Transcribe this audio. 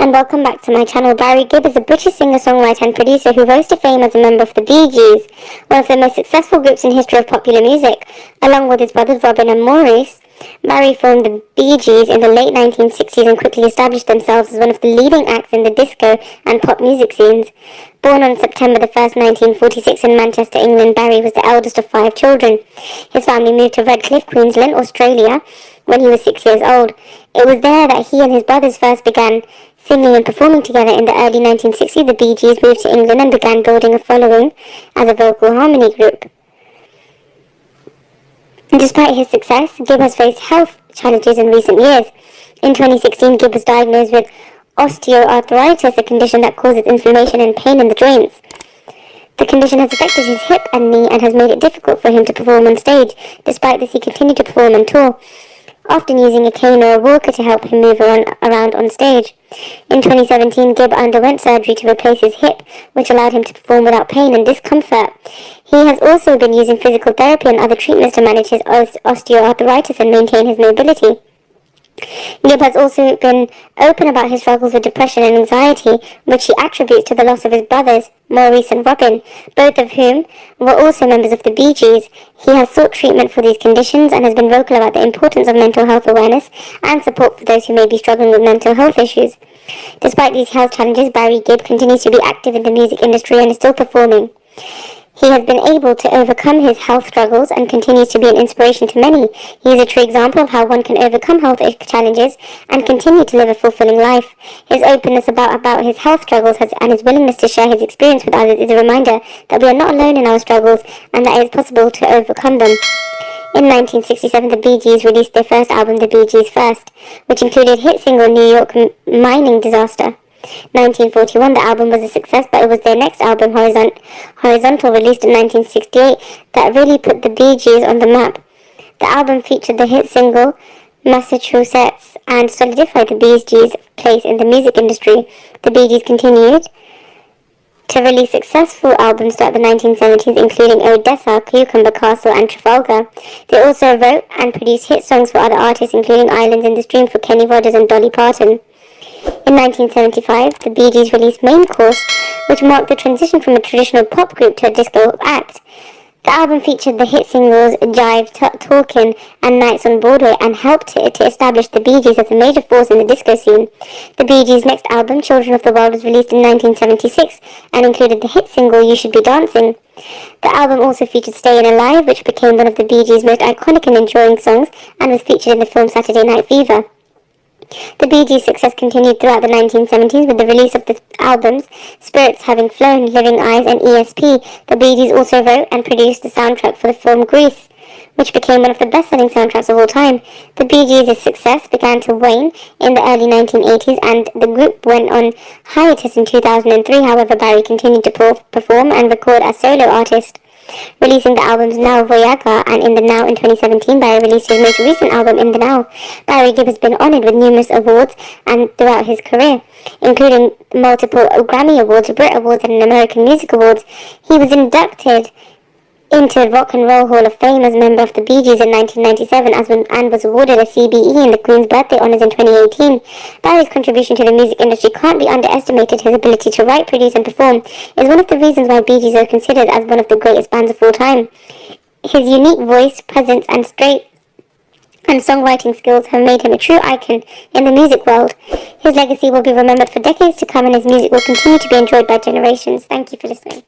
and welcome back to my channel. Barry Gibb is a British singer-songwriter and producer who rose to fame as a member of the Bee Gees, one of the most successful groups in history of popular music. Along with his brothers Robin and Maurice, Barry formed the Bee Gees in the late 1960s and quickly established themselves as one of the leading acts in the disco and pop music scenes. Born on September the 1st, 1946 in Manchester, England, Barry was the eldest of 5 children. His family moved to Redcliffe, Queensland, Australia, when he was 6 years old. It was there that he and his brothers first began singing and performing together. In the early 1960s, the Bee Gees moved to England and began building a following as a vocal harmony group. Despite his success, Gibb has faced health challenges in recent years. In 2016, Gibb was diagnosed with osteoarthritis, a condition that causes inflammation and pain in the joints. The condition has affected his hip and knee and has made it difficult for him to perform on stage. Despite this, he continued to perform and tour, often using a cane or a walker to help him move around on stage. In 2017, Gibb underwent surgery to replace his hip, which allowed him to perform without pain and discomfort. He has also been using physical therapy and other treatments to manage his osteoarthritis and maintain his mobility. Gibb has also been open about his struggles with depression and anxiety, which he attributes to the loss of his brothers, Maurice and Robin, both of whom were also members of the Bee Gees. He has sought treatment for these conditions and has been vocal about the importance of mental health awareness and support for those who may be struggling with mental health issues. Despite these health challenges, Barry Gibb continues to be active in the music industry and is still performing. He has been able to overcome his health struggles and continues to be an inspiration to many. He is a true example of how one can overcome health challenges and continue to live a fulfilling life. His openness about his health struggles and his willingness to share his experience with others is a reminder that we are not alone in our struggles and that it is possible to overcome them. In 1967, the Bee Gees released their first album, The Bee Gees First, which included hit single New York Mining Disaster. 1941, the album was a success, but it was their next album, Horizontal, released in 1968, that really put the Bee Gees on the map. The album featured the hit single Massachusetts and solidified the Bee Gees' place in the music industry. The Bee Gees continued to release successful albums throughout the 1970s, including Odessa, Cucumber Castle, and Trafalgar. They also wrote and produced hit songs for other artists, including Islands in the Stream for Kenny Rogers and Dolly Parton. In 1975, the Bee Gees released Main Course, which marked the transition from a traditional pop group to a disco act. The album featured the hit singles Jive Talkin' and Nights on Broadway and helped to establish the Bee Gees as a major force in the disco scene. The Bee Gees' next album, Children of the World, was released in 1976 and included the hit single You Should Be Dancing. The album also featured Stayin' Alive, which became one of the Bee Gees' most iconic and enduring songs and was featured in the film Saturday Night Fever. The Bee Gees' success continued throughout the 1970s with the release of the albums Spirits Having Flown, Living Eyes, and ESP. The Bee Gees also wrote and produced the soundtrack for the film Grease, which became one of the best-selling soundtracks of all time. The Bee Gees' success began to wane in the early 1980s and the group went on hiatus in 2003. However, Barry continued to perform and record as solo artist, releasing the albums Now Voyager and In the Now. In 2017, Barry released his most recent album, In the Now. Barry Gibb has been honoured with numerous awards and throughout his career, including multiple Grammy Awards, Brit Awards, and American Music Awards. He was inducted into Rock and Roll Hall of Fame as a member of the Bee Gees in 1997 and was awarded a CBE in the Queen's Birthday Honours in 2018. Barry's contribution to the music industry can't be underestimated. His ability to write, produce and perform is one of the reasons why Bee Gees are considered as one of the greatest bands of all time. His unique voice, presence and songwriting skills have made him a true icon in the music world. His legacy will be remembered for decades to come and his music will continue to be enjoyed by generations. Thank you for listening.